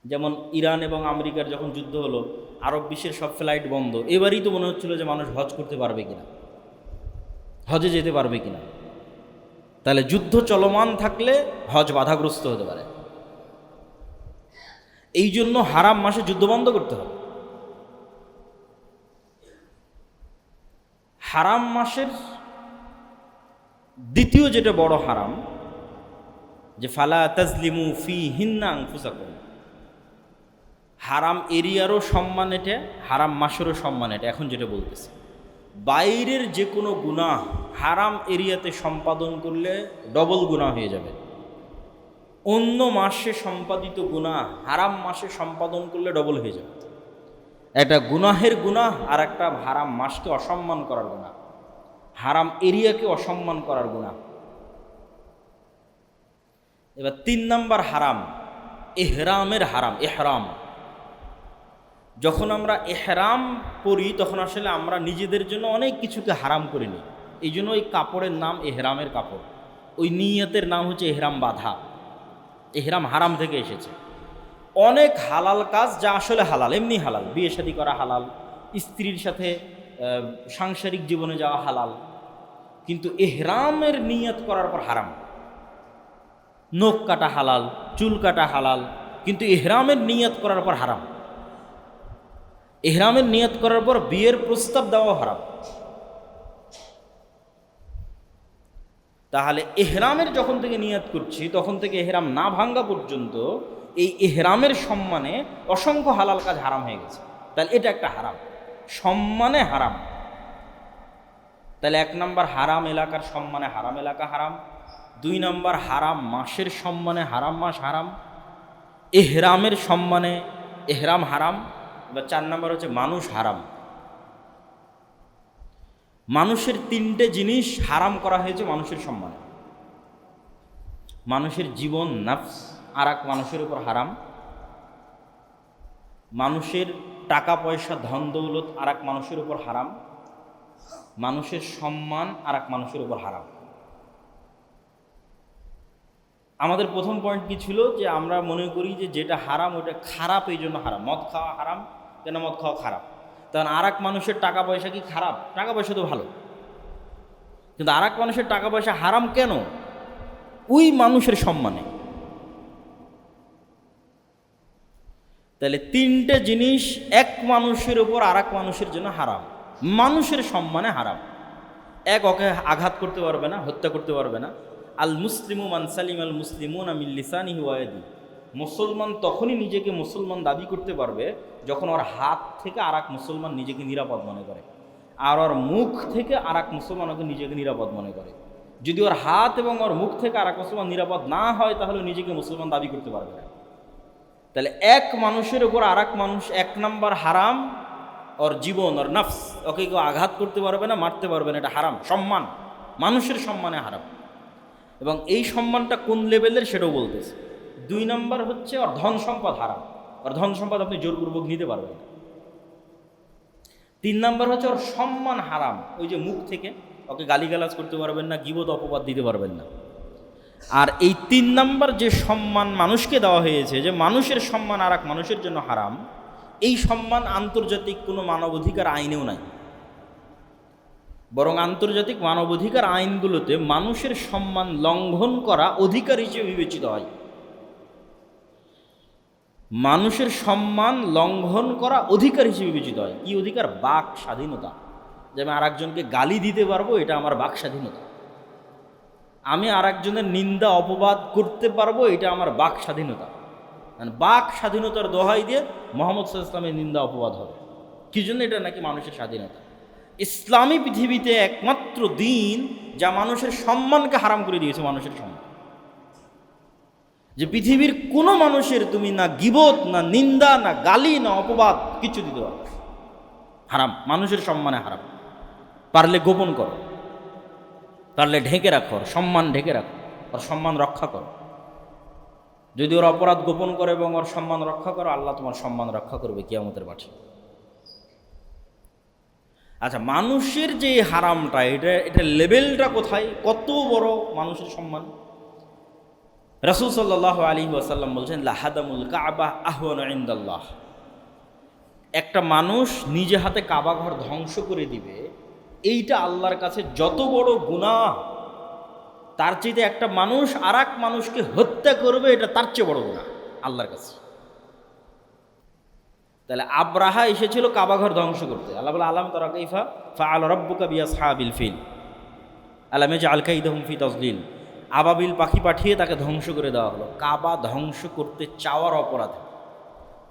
যেমন ইরান এবং আমেরিকার যখন যুদ্ধ হলো, আরব বিশ্বের সব ফ্লাইট বন্ধ। এবারই তো মনে হচ্ছিল যে মানুষ হজ করতে পারবে কিনা, হজে যেতে পারবে কিনা। তাহলে যুদ্ধ চলমান থাকলে হজ বাধাগ্রস্ত হতে পারে। এই জন্য হারাম মাসে যুদ্ধ বন্ধ করতে হবে। হারাম মাসের দ্বিতীয় যেটা বড় হারাম, যে ফালা তাজলিমু ফীহিন্না আনফুসাকুম, হারাম এরিয়ারও সম্মান এটা, হারাম মাসেরও সম্মান এটা। এখন যেটা বলতেছি, বাইরের যে কোনো গুনাহ হারাম এরিয়াতে সম্পাদন করলে ডবল গুনাহ হয়ে যাবে। অন্য মাসে সম্পাদিত গুনাহ হারাম মাসে সম্পাদন করলে ডবল হয়ে যাবে। একটা গুনাহের গুনাহ আর একটা হারাম মাসকে অসম্মান করার গুনাহ, হারাম এরিয়াকে অসম্মান করার গুনাহ। এবার 3 নম্বর হারাম, ইহরামের হারাম। ইহরাম, যখন আমরা ইহরাম পরি তখন আসলে আমরা নিজেদের জন্য অনেক কিছুকে হারাম করে নিই। এই জন্য ওই কাপড়ের নাম ইহরামের কাপড়, ওই নিয়তের নাম হচ্ছে ইহরাম বাঁধা। ইহরাম হারাম থেকে এসেছে। অনেক হালাল কাজ যা আসলে হালাল, এমনি হালাল, বিয়ে শাদী করা হালাল, স্ত্রীর সাথে সাংসারিক জীবনে যাওয়া হালাল, কিন্তু ইহরামের নিয়ত করার পর হারাম। নখ কাটা হালাল, চুল কাটা হালাল, কিন্তু ইহরামের নিয়ত করার পর হারাম। ইহরামের নিয়ত করার পর বিয়ের প্রস্তাব দেওয়া হারাম। তাহলে ইহরামের যখন থেকে নিয়ত করছি তখন থেকে ইহরাম না ভাঙ্গা পর্যন্ত এই ইহরামের সম্মানে অসংখ্য হালাল কাজ হারাম হয়ে গেছে। তাহলে এটা একটা হারাম, সম্মানে হারাম। তাহলে 1 নম্বর হারাম এলাকার সম্মানে হারাম এলাকা হারাম, 2 নম্বর হারাম মাসের সম্মানে হারাম মাস হারাম, ইহরামের সম্মানে ইহরাম হারাম, বা 4 নম্বর হচ্ছে মানুষ হারাম। মানুষের 3টে জিনিস হারাম করা হয়েছে মানুষের সম্মানে। মানুষের জীবন নফস আর এক মানুষের উপর হারাম, মানুষের টাকা পয়সা ধন দৌলত আর এক মানুষের উপর হারাম, মানুষের সম্মান আর এক মানুষের উপর হারাম। আমাদের প্রথম পয়েন্ট কি ছিল, যে আমরা মনে করি যে যেটা হারাম ওটা খারাপ, এই জন্য হারাম। মদ খাওয়া হারাম, কেন মদ খাওয়া খারাপ? তখন আর এক মানুষের টাকা পয়সা কি খারাপ? টাকা পয়সা তো ভালো, কিন্তু আর এক মানুষের টাকা পয়সা হারাম কেন? ওই মানুষের সম্মানে। তাহলে 3টে জিনিস এক মানুষের উপর আর এক মানুষের জন্য হারাম, মানুষের সম্মানে হারাম। 1, ওকে আঘাত করতে পারবে না, হত্যা করতে পারবে না। আল মুসলিমু মান সালিম আল মুসলিমুনা মিন লিসানিহি ওয়া ইয়াদিহি। মুসলমান তখনই নিজেকে মুসলমান দাবি করতে পারবে যখন ওর হাত থেকে আর এক মুসলমান নিজেকে নিরাপদ মনে করে, আর ওর মুখ থেকে আর এক মুসলমান ওকে নিজেকে নিরাপদ মনে করে। যদি ওর হাত এবং ওর মুখ থেকে আর এক মুসলমান নিরাপদ না হয়, তাহলে নিজেকে মুসলমান দাবি করতে পারবে না। তাহলে এক মানুষের উপর আর এক মানুষ 1 নম্বর হারাম, ওর জীবন, ওর নফস, ওকে কেউ আঘাত করতে পারবে না, মারতে পারবে না, এটা হারাম। সম্মান, মানুষের সম্মানে হারাম। এবং এই সম্মানটা কোন লেভেলের সেটাও বলতেছে। 2 নম্বর হচ্ছে ওর ধন সম্পদ হারাম, ওর ধন সম্পদ আপনি জোরপূর্বক নিতে পারবেন না। 3 নম্বর হচ্ছে ওর সম্মান হারাম, ওই যে মুখ থেকে ওকে গালিগালাজ করতে পারবেন না, গীবত অপবাদ দিতে পারবেন না। আর এই 3 নম্বর যে সম্মান মানুষকে দেওয়া হয়েছে, যে মানুষের সম্মান আর এক মানুষের জন্য হারাম, এই সম্মান আন্তর্জাতিক কোনো মানবাধিকার আইনেও নাই। বরং আন্তর্জাতিক মানবাধিকার আইনগুলোতে মানুষের সম্মান লঙ্ঘন করা অধিকার হিসেবে বিবেচিত হয়। মানুষের সম্মান লঙ্ঘন করা অধিকার হিসেবে বিবেচিত হয়। কি অধিকার? বাক স্বাধীনতা। যে আমি আর একজনকে গালি দিতে পারবো, এটা আমার বাক স্বাধীনতা। আমি আর একজনের নিন্দা অপবাদ করতে পারবো, এটা আমার বাক স্বাধীনতা। মানে বাক স্বাধীনতার দোহাই দিয়ে মুহাম্মদ সাল্লাল্লাহু আলাইহি ওয়াসাল্লামের নিন্দা অপবাদ হবে। কি জন্য? এটা নাকি মানুষের স্বাধীনতা। ইসলামী পৃথিবীতে একমাত্র দিন যা মানুষের সম্মানকে হারাম করে দিয়েছে, মানুষের সম্মান। যে পৃথিবীর কোনো মানুষের তুমি না গীবত, না নিন্দা, না গালি, না অপবাদ কিছু দিতে পারো, হারাম। মানুষের সম্মানে হারাম। পারলে গোপন করো, পারলে ঢেকে রাখো, সম্মান ঢেকে রাখো, ওর সম্মান রক্ষা করো। যদি ওর অপরাধ গোপন করে এবং ওর সম্মান রক্ষা করো, আল্লাহ তোমার সম্মান রক্ষা করবে কিয়ামতের মাঠে। আচ্ছা, মানুষের যে হারামটা, এটা লেভেলটা কোথায়, কত বড় মানুষের সম্মান? রাসূল সাল্লাল্লাহু আলাইহি ওয়াসাল্লাম বলছেন, লাহাদামুল কাবা আহওয়ানু ইনদাল্লাহ। একটা মানুষ নিজে হাতে কাবা ঘর ধ্বংস করে দিবে, এইটা আল্লাহর কাছে যত বড় গুনাহ, তার চাইতে একটা মানুষ আর এক মানুষকে হত্যা করবে, এটা তার চেয়ে বড় গুনাহ আল্লাহর কাছে। তাহলে আব্রাহা এসেছিল কাবা ঘর ধ্বংস করতে। আল্লাহ বলে, আলাম তারা কাইফা ফাআল রাব্বুকা বিআসহাবিল ফিল আলাম ইয়াজআল কাইদাহুম ফি তাযলিল। আবাবিল পাখি পাঠিয়ে তাকে ধ্বংস করে দেওয়া হলো কাবা ধ্বংস করতে চাওয়ার অপরাধে।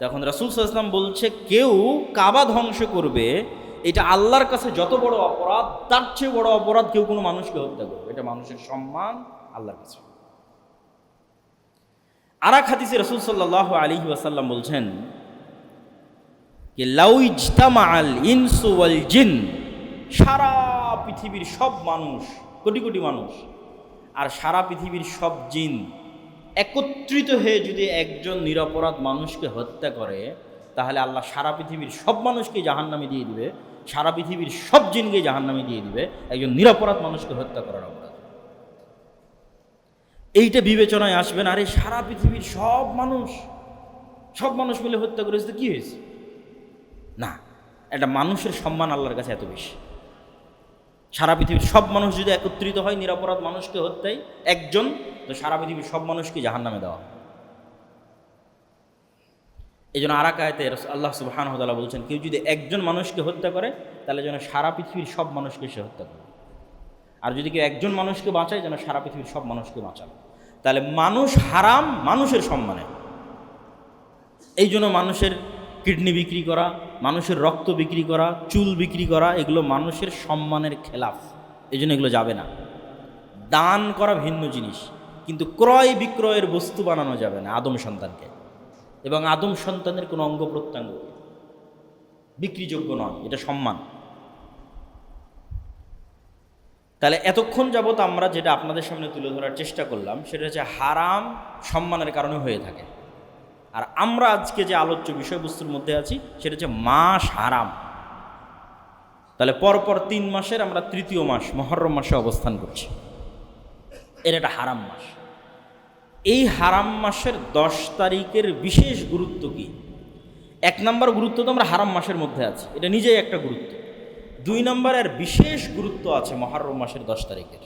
তখন রাসূল সাল্লাল্লাহু আলাইহি ওয়াসাল্লাম বলছে, কেউ কাবা ধ্বংস করবে, এটা আল্লাহর কাছে যত বড় অপরাধ, তার চেয়ে বড় অপরাধ কেউ কোনো মানুষকে হত্যা করবে। এটা মানুষের সম্মান আল্লাহর কাছে। আর এক হাদিসে রাসূল সাল্লাল্লাহু আলাইহি ওয়াসাল্লাম বলছেন, লাউ ইজতামাআল ইনসু ওয়াল জিন, সারা পৃথিবীর সব মানুষ, কোটি কোটি মানুষ, আর সারা পৃথিবীর সব জিন একত্রিত হয়ে যদি একজন নিরপরাধ মানুষকে হত্যা করে, তাহলে আল্লাহ সারা পৃথিবীর সব মানুষকে জাহান্নামে দিয়ে দিবে, সারা পৃথিবীর সব জিনকে জাহান্নামে দিয়ে দিবে একজন নিরপরাধ মানুষকে হত্যা করার অপরাধ। এইটা বিবেচনায় আসবে না, আরে সারা পৃথিবীর সব মানুষ মিলে হত্যা করেছে, তো কী হয়েছে? না, একটা মানুষের সম্মান আল্লাহর কাছে এত বেশি। সারা পৃথিবীর সব মানুষ যদি একত্রিত হয় নিরপরাধ মানুষকে হত্যায় একজন, তো সারা পৃথিবীর সব মানুষকে জাহান্নামে দেওয়া। এই জন্য আর এক আয়াতে আল্লাহ সুবহানাহু ওয়া তাআলা বলছেন, কেউ যদি একজন মানুষকে হত্যা করে তাহলে যেন সারা পৃথিবীর সব মানুষকে সে হত্যা করে, আর যদি কেউ একজন মানুষকে বাঁচায় যেন সারা পৃথিবীর সব মানুষকে বাঁচায়। তাহলে মানুষ হারাম মানুষের সম্মানে। এই জন্য মানুষের কিডনি বিক্রি করা, মানুষের রক্ত বিক্রি করা, চুল বিক্রি করা, এগুলো মানুষের সম্মানের খেলাফ। এই জন্য এগুলো যাবে না। দান করা ভিন্ন জিনিস, কিন্তু ক্রয় বিক্রয়ের বস্তু বানানো যাবে না আদম সন্তানকে, এবং আদম সন্তানের কোনো অঙ্গ প্রত্যঙ্গ বিক্রিযোগ্য নয়, এটা সম্মান। তাহলে এতক্ষণ যাবৎ আমরা যেটা আপনাদের সামনে তুলে ধরার চেষ্টা করলাম সেটা হচ্ছে হারাম সম্মানের কারণে হয়ে থাকে। আর আমরা আজকে যে আলোচ্য বিষয়বস্তুর মধ্যে আছি সেটা হচ্ছে মাস হারাম। তাহলে পরপর 3 মাসের আমরা তৃতীয় মাস মুহররম মাসে অবস্থান করছি। এটা একটা হারাম মাস। এই হারাম মাসের 10 তারিখের বিশেষ গুরুত্ব কি? 1 নম্বর গুরুত্ব তো আমরা হারাম মাসের মধ্যে আছি, এটা নিজেই একটা গুরুত্ব। 2 নম্বরের বিশেষ গুরুত্ব আছে মুহররম মাসের 10 তারিখের।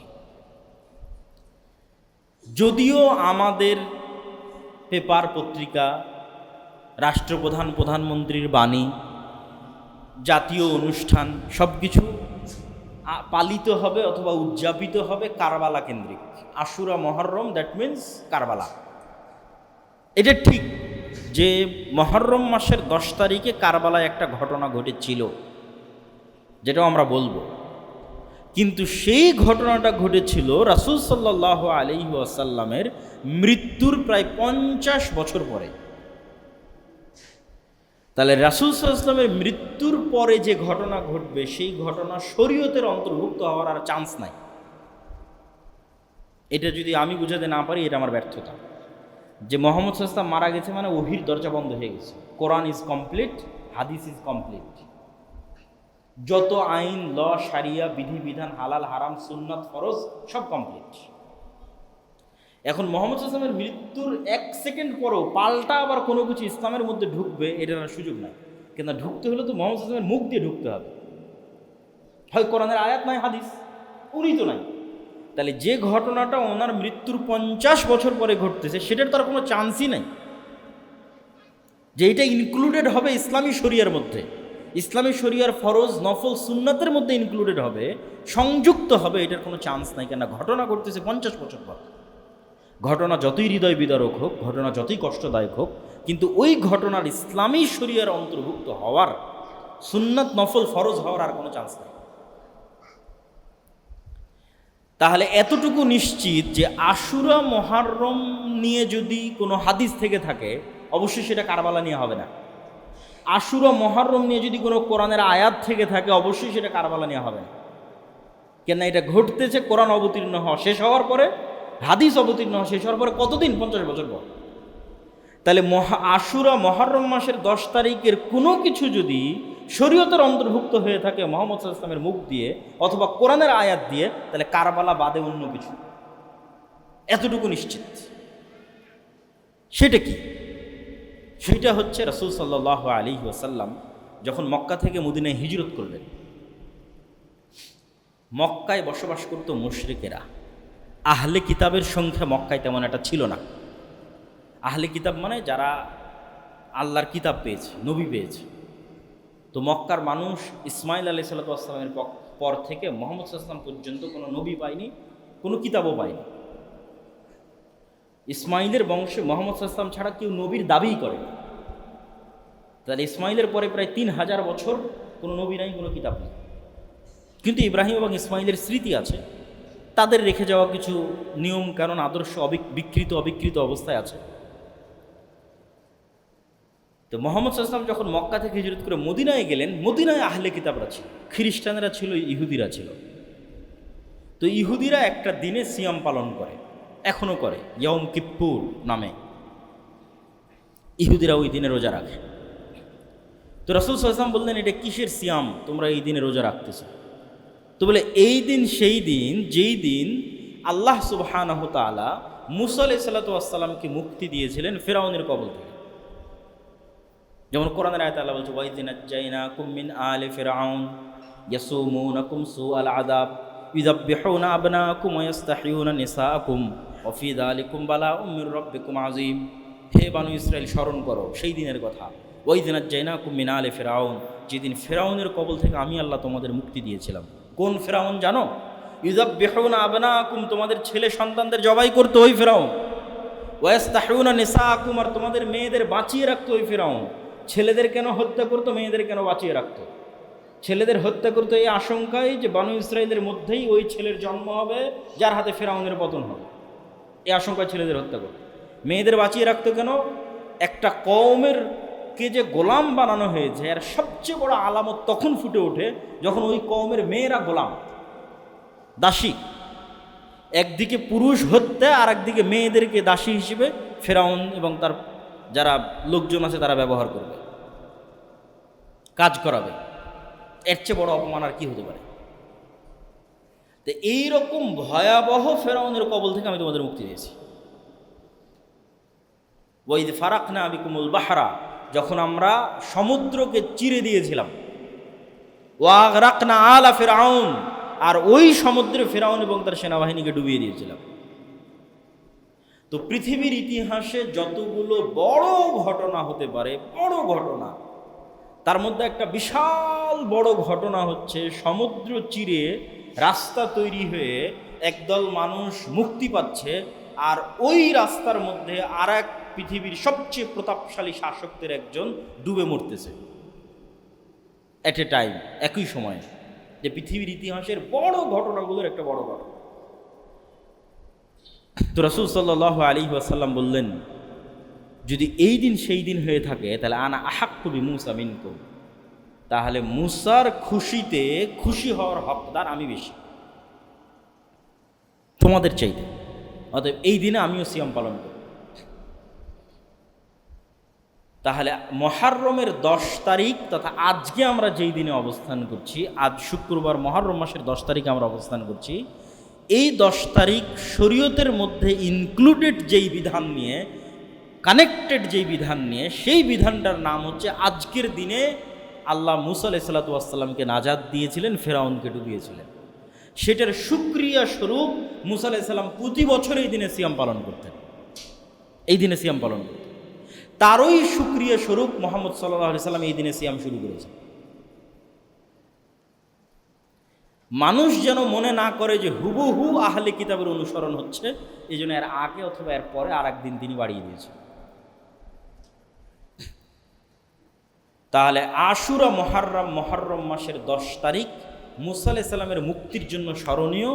যদিও আমাদের পেপার পত্রিকা, রাষ্ট্রপ্রধান, প্রধানমন্ত্রীর বাণী, জাতীয় অনুষ্ঠান সব কিছু পালিত হবে অথবা উদযাপিত হবে কারবালা কেন্দ্রিক। আশুরা মুহররম, দ্যাট মিন্স কারবালা। এটা ঠিক যে মুহররম মাসের 10 তারিখে কারবালায় একটা ঘটনা ঘটেছিল, যেটাও আমরা বলবো, কিন্তু সেই ঘটনাটা ঘটেছিল রাসূল সাল্লাল্লাহু আলাইহি ওয়াসাল্লামের মৃত্যুর প্রায় 50 বছর পরে। তাহলে রাসূল সাল্লাল্লাহু আলাইহি ওয়াসাল্লামের মৃত্যুর পরে যে ঘটনা ঘটবে সেই ঘটনা শরীয়তের অন্তর্ভুক্ত হওয়ার আর চান্স নাই। এটা যদি আমি বুঝাতে না পারি এটা আমার ব্যর্থতা। যে মুহাম্মদ সাল্লাল্লাহু আলাইহি ওয়াসাল্লাম মারা গেছে মানে ওহীর দরজা বন্ধ হয়ে গেছে। কোরআন ইজ কমপ্লিট, হাদিস ইজ কমপ্লিট। যত আইন, ল, শারিয়া, বিধিবিধান, হালাল হারাম, সুন্নাত, ফরজ সব কমপ্লিট। এখন মুহাম্মদ সাল্লাল্লাহু আলাইহি ওয়াসাল্লামের মৃত্যুর 1 সেকেন্ড পরেও পাল্টা আবার কোনো কিছু ইসলামের মধ্যে ঢুকবে, এটার সুযোগ নাই। কিন্তু ঢুকতে হলে তো মুহাম্মদ সাল্লাল্লাহু আলাইহি ওয়াসাল্লামের মুখ দিয়ে ঢুকতে হবে। হয় কোরআনের আয়াত নাই হাদিস, উনি তো নাই। তাহলে যে ঘটনাটা ওনার মৃত্যুর 50 বছর পরে ঘটতেছে সেটার তো আর কোনো চান্সই নাই যে এটা ইনক্লুডেড হবে ইসলামী শরিয়ার মধ্যে। ইসলামী শরিয়ার ফরজ, নফল, সুন্নাতের মধ্যে ইনক্লুডেড হবে, সংযুক্ত হবে, এটার কোনো চান্স নাই। কেন? ঘটনা ঘটতেছে 50 বছর পর। ঘটনা যতই হৃদয় বিদারক হোক, ঘটনা যতই কষ্টদায়ক হোক, কিন্তু ওই ঘটনার ইসলামী শরিয়ার অন্তর্ভুক্ত হওয়ার, সুন্নাত, নফল, ফরজ হওয়ার আর কোনো চান্স নেই। তাহলে এতটুকু নিশ্চিত যে আশুরা মুহররম নিয়ে যদি কোনো হাদিস থেকে থাকে অবশ্যই সেটা কারবালা নিয়ে হবে না। আশুরা মুহররম নিয়ে যদি কোনো কোরআনের আয়াত থেকে থাকে অবশ্যই সেটা কারবালা নিয়ে হবে না। কেন? এটা ঘটতেছে কোরআন অবতীর্ণ হওয়া শেষ হওয়ার পরে, হাদিস অবতীর্ণ হওয়া শেষ হওয়ার পরে কতদিন? 50 বছর পর। তাহলে আশুরা মুহররম মাসের 10 তারিখের কোনো কিছু যদি শরীয়তের অন্তর্ভুক্ত হয়ে থাকে মুহাম্মদ সাল্লাল্লাহু আলাইহি ওয়াসাল্লামের মুখ দিয়ে অথবা কোরআনের আয়াত দিয়ে, তাহলে কারবালা বাদে অন্য কিছু, এতটুকু নিশ্চিত। সেটা কি? সেটা হচ্ছে রাসূল সাল্লাল্লাহু আলাইহি ওয়াসাল্লাম যখন মক্কা থেকে মদিনায় হিজরত করলেন, মক্কায় বসবাস করত মুশরিকেরা। আহলে কিতাবের সংখ্যা মক্কায় তেমন একটা ছিল না। আহলে কিতাব মানে যারা আল্লাহর কিতাব পেয়েছে, নবী পেয়েছে। তো মক্কার মানুষ ইসমাইল আলাইহিস সালামের পর থেকে মুহাম্মদ সাল্লাল্লাহু আলাইহি ওয়াসাল্লাম পর্যন্ত কোনো নবী পায়নি, কোনো কিতাবও পায়নি। ইসমাইলের বংশে মুহাম্মদ সাল্লাল্লাহু আলাইহি ওয়াসাল্লাম ছাড়া কেউ নবীর দাবিই করে না। তাহলে ইসমাইলের পরে প্রায় 3000 বছর কোনো নবী নাই, কোনো কিতাব নেই। কিন্তু ইব্রাহিম এবং ইসমাইলের স্মৃতি আছে, তাদের রেখে যাওয়া কিছু নিয়ম কারণ, আদর্শ অবিকৃত অবস্থায় আছে। তো মুহাম্মদ সাল্লাল্লাহু আলাইহি ওয়াসাল্লাম যখন মক্কা থেকে হিজরত করে মদিনায় গেলেন, মদিনায় আহলে কিতাবরা ছিল, খ্রিস্টানেরা ছিল, ইহুদিরা ছিল। তো ইহুদিরা একটা দিনে সিয়াম পালন করে, এখনও করে, ইয়ম কিপ্পুর নামে। ইহুদিরা ওই দিনে রোজা রাখে। তো রাসূল সাল্লাল্লাহু আলাইহি ওয়াসাল্লাম বললেন, এটা কিসের সিয়াম তোমরা এই দিনে রোজা রাখতেছো? তো বলে, এই দিন সেই দিন যেই দিন আল্লাহ সুবহানাহু ওয়া তাআলা মুসা আলাইহিস সালাতু ওয়াস সালামকে মুক্তি দিয়েছিলেন ফিরআউনের কবল থেকে। যেমন কোরআনের আয়াতে আল্লাহ বলছে ওয়াইয নাজ্জাইনাকুম মিন আলি ফিরআউন ইয়াসুমুনাকুম সুআল আযাব ইউযাব্বিহুনা আবনাকুম ওয়া ইস্তাহইউনা নিসাআকুম ওয়া ফি যালিকুম বালাউম মির রাব্বিকুম আযীম। হে বানু ইসরাইল, স্মরণ করো সেই দিনের কথা, ওয়াইয নাজ্জাইনাকুম মিন আলি ফিরআউন, যেদিন ফিরআউনের কবল থেকে আমি আল্লাহ তোমাদের মুক্তি দিয়েছিলাম। কোন ফিরআউন জানো? ইউযাব্বিহুনা আবনাকুম, তোমাদের ছেলে সন্তানদের জবাই করতো ওই ফিরআউন। ওয়া ইস্তাহইউনা নিসাআকুম, আর তোমাদের মেয়েদের বাঁচিয়ে রাখতো ওই ফিরআউন। ছেলেদের কেন হত্যা করতো, মেয়েদের কেন বাঁচিয়ে রাখতো? ছেলেদের হত্যা করতো এই আশঙ্কায় যে বানু ইসরাইলের মধ্যেই ওই ছেলের জন্ম হবে যার হাতে ফিরআউনের পতন হবে, এই আশঙ্কায় ছেলেদের হত্যা করতো। মেয়েদের বাঁচিয়ে রাখতো কেন? একটা কওমের কে যে গোলাম বানানো হয়েছে এর সবচেয়ে বড় আলামত তখন ফুটে ওঠে যখন ওই কওমের মেয়েরা গোলাম, দাসী। একদিকে পুরুষ হত্যা আর একদিকে মেয়েদেরকে দাসী হিসেবে ফিরআউন এবং তার যারা লোকজন আছে তারা ব্যবহার করবে, কাজ করাবে। এর চেয়ে বড় অপমান আর কি হতে পারে? তো এইরকম ভয়াবহ ফিরআউনের কবল থেকে আমি তোমাদের মুক্তি দিয়েছি। ওয়াইদ ফারাকনা বিকুমুল বাহরা, যখন আমরা সমুদ্রকে চিরে দিয়েছিলাম। ওয়াগরাকনা আলা ফিরআউন, আর ওই সমুদ্রে ফিরআউন এবং তার সেনাবাহিনীকে ডুবিয়ে দিয়েছিলাম। তো পৃথিবীর ইতিহাসে যতগুলো বড় ঘটনা হতে পারে, বড় ঘটনা, তার মধ্যে একটা বিশাল বড় ঘটনা হচ্ছে সমুদ্র চিরে রাস্তা তৈরি হয়ে একদল মানুষ মুক্তি পাচ্ছে, আর ওই রাস্তার মধ্যে আর এক পৃথিবীর সবচেয়ে প্রতাপশালী শাসকদের একজন ডুবে মরতেছে এট এ টাইম, একই সময়ে। যে পৃথিবীর ইতিহাসের বড় ঘটনাগুলোর একটা বড় ঘটনা। তো রাসূল সাল্লাল্লাহু আলাইহি ওয়াসাল্লাম বললেন, যদি এই দিন সেই দিন হয়ে থাকে তাহলে আনা আহাক্কু বিমূসা মিনকুম, তাহলে মুসার খুশিতে খুশি হওয়ার হকদার আমি বেশি তোমাদের চাইতে। অতএব এই দিনে আমিও সিয়াম পালন করি। তাহলে মুহররমের 10 তারিখ তথা আজকে আমরা যেই দিনে অবস্থান করছি, আজ শুক্রবার মুহররম মাসের 10 তারিখে আমরা অবস্থান করছি, এই 10 তারিখ শরীয়তের মধ্যে ইনক্লুডেড যেই বিধান নিয়ে, কানেক্টেড যেই বিধান নিয়ে, সেই বিধানটার নাম হচ্ছে আজকের দিনে আল্লাহ মূসা আলাইহিস সালাতু ওয়াস সালামকে নাজাত দিয়েছিলেন, ফিরআউনকে ডুবিয়েছিলেন। সেটার শুকরিয়া স্বরূপ মূসা আলাইহিস সালাম প্রতি বছর এই দিনে সিয়াম পালন করতেন, এই দিনে সিয়াম পালন করতেন। তারই শুকরিয়া স্বরূপ মুহাম্মদ সাল্লাল্লাহু আলাইহি সাল্লাম এই দিনে সিয়াম শুরু করেছেন। মানুষ যেন মনে না করে যে হুবহু আহলে কিতাবের অনুসরণ হচ্ছে, এই জন্য এর আগে অথবা এর পরে আর একদিন তিনি বাড়িয়ে দিয়েছেন। তাহলে আশুরা মুহররম মাসের 10 তারিখ মূসা আলাইহিস সালামের মুক্তির জন্য স্মরণীয়,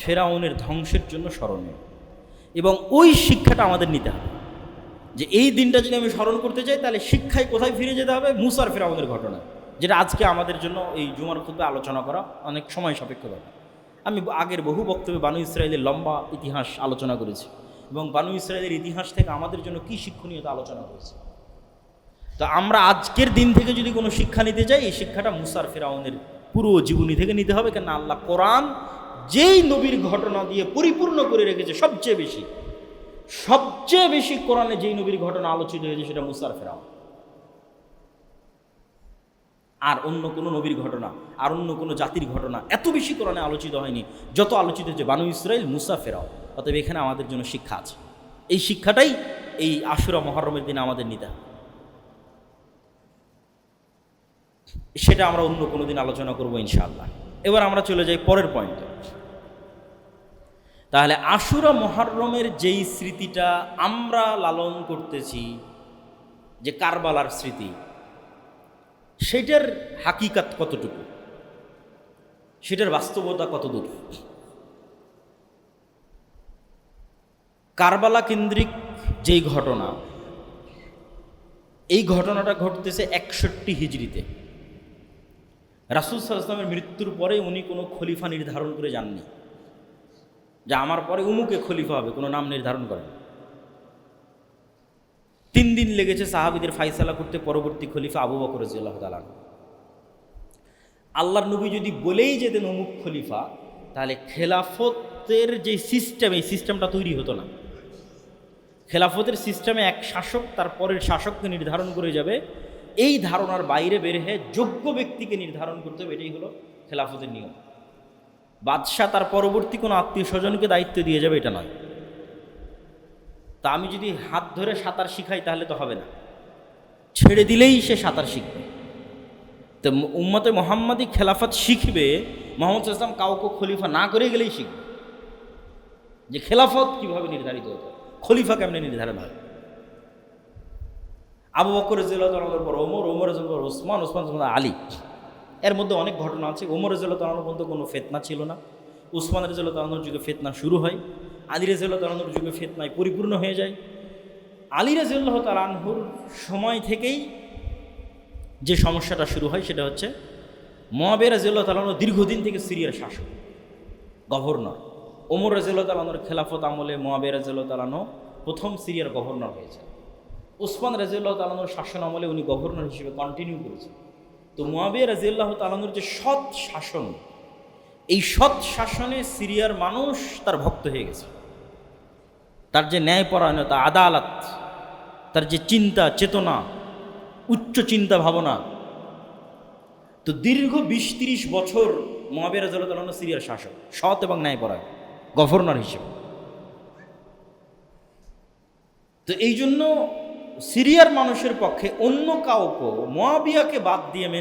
ফিরআউনের ধ্বংসের জন্য স্মরণীয়। এবং ওই শিক্ষাটা আমাদের নিতে হবে যে এই দিনটা যদি আমি স্মরণ করতে চাই তাহলে শিক্ষায় কোথায় ফিরে যেতে হবে? মূসার ফিরআউনের ঘটনা, যেটা আজকে আমাদের জন্য এই জুমার খুতবে আলোচনা করা অনেক সময় সাপেক্ষ ব্যাপার। আমি আগের বহু বক্তব্যে বানু ইসরাইলের লম্বা ইতিহাস আলোচনা করেছি এবং বানু ইসরাইলের ইতিহাস থেকে আমাদের জন্য কী শিক্ষণীয়তা আলোচনা করেছি। তো আমরা আজকের দিন থেকে যদি কোনো শিক্ষা নিতে চাই, এই শিক্ষাটা মূসার ফিরআউনের পুরো জীবনী থেকে নিতে হবে। কেন আল্লাহ কোরআন যেই নবীর ঘটনা দিয়ে পরিপূর্ণ করে রেখেছে, সবচেয়ে বেশি কোরআনে যেই নবীর ঘটনা আলোচিত হয়েছে সেটা মূসার ফিরআউন। আর অন্য কোনো নবীর ঘটনা, আর অন্য কোনো জাতির ঘটনা এত বেশি কোরআনে আলোচিত হয়নি যত আলোচিত হয়েছে বানু ইসরাইল, মূসা, ফিরআউন। অতএব এখানে আমাদের জন্য শিক্ষা আছে। এই শিক্ষাটাই এই আশুরা মুহররমের দিনে আমাদের নিতে হবে। সেটা আমরা অন্য কোনো দিন আলোচনা করবো ইনশাআল্লাহ। এবার আমরা চলে যাই পরের পয়েন্টে। তাহলে আশুরা মুহররমের যেই স্মৃতিটা আমরা লালন করতেছি, যে কারবালার স্মৃতি, সেটার হাকিকাত কতটুকু, সেটার বাস্তবতা কতদূর? কারবালা কেন্দ্রিক যেই ঘটনা, এই ঘটনাটা ঘটতেছে 61 হিজরিতে। রাসূল সাল্লাল্লাহু আলাইহি ওয়াসাল্লামের মৃত্যুর পরে উনি কোনো খলিফা নির্ধারণ করে যাননি যে আমার পরে উমুকে খলিফা হবে, কোনো নাম নির্ধারণ করেন। 3 দিন লেগেছে সাহাবীদের ফায়সালা করতে পরবর্তী খলিফা আবু বকর রাদিয়াল্লাহু তাআলা। আল্লাহর নবী যদি বলেই যেতেন অমুক খলিফা, তাহলে খেলাফতের যে সিস্টেম, এই সিস্টেমটা তৈরি হতো না। খেলাফতের সিস্টেমে এক শাসক তার পরের শাসককে নির্ধারণ করে যাবে, এই ধারণার বাইরে বের হয়ে যোগ্য ব্যক্তিকে নির্ধারণ করতে হবে, এটাই হলো খেলাফতের নিয়ম। বাদশাহ তার পরবর্তী কোনো আত্মীয় স্বজনকে দায়িত্ব দিয়ে যাবে এটা নয়। তা আমি যদি হাত ধরে সাঁতার শিখাই তাহলে তো হবে না, ছেড়ে দিলেই সে সাঁতার শিখবে। তো উম্মতে মোহাম্মদী খেলাফত শিখবে মোহাম্মদ ইসলাম কাউকে খলিফা না করে গেলেই শিখবে যে খেলাফত কিভাবে নির্ধারিত হতো, খলিফা কেমনে নির্ধারণ হয়। আবু বকর রাদিয়াল্লাহু তাআলার পর ওমর, ওমর রাদিয়াল্লাহু তাআলার পর ওসমান, ওসমান রাদিয়াল্লাহু আলী। এর মধ্যে অনেক ঘটনা আছে। ওমর রাদিয়াল্লাহু তাআলার পর্যন্ত কোনো ফিতনা ছিল না, উসমান রাদিয়াল্লাহু তাআলার যুগে ফিতনা শুরু হয়, আলী রাদিয়াল্লাহু তাআলার যুগে ফিতনায় পরিপূর্ণ হয়ে যায়। আলী রাদিয়াল্লাহু তাআলা আনহুর সময় থেকেই যে সমস্যাটা শুরু হয় সেটা হচ্ছে মুআবিয়া রাদিয়াল্লাহু তাআলা দীর্ঘদিন থেকে সিরিয়ার শাসক, গভর্নর। ওমর রাদিয়াল্লাহু তাআলার খেলাফত আমলে মুআবিয়া রাদিয়াল্লাহু তাআলা প্রথম সিরিয়ার গভর্নর হয়েছে। উসমান রাদিয়াল্লাহু তাআলার শাসন আমলে উনি গভর্নর হিসেবে কন্টিনিউ করেছেন। তো মুআবিয়া রাদিয়াল্লাহু তাআলার যে সৎ শাসন, এই সৎ শাসনে সিরিয়ার মানুষ তার ভক্ত হয়ে গেছে। তার যে ন্যায়পরায়ণতা, আদালত, তার যে চিন্তা চেতনা, উচ্চ চিন্তা ভাবনা। তো দীর্ঘ 20-30 বছর মুআবিয়া রাদিয়াল্লাহু তাআলা সিরিয়ার শাসক, সৎ এবং ন্যায়পরায়ণ গভর্নর হিসেবে। তো এই জন্য সিরিয়ার মানুষের পক্ষে অন্য কাউকে মুআবিয়াকে বাদ দিয়ে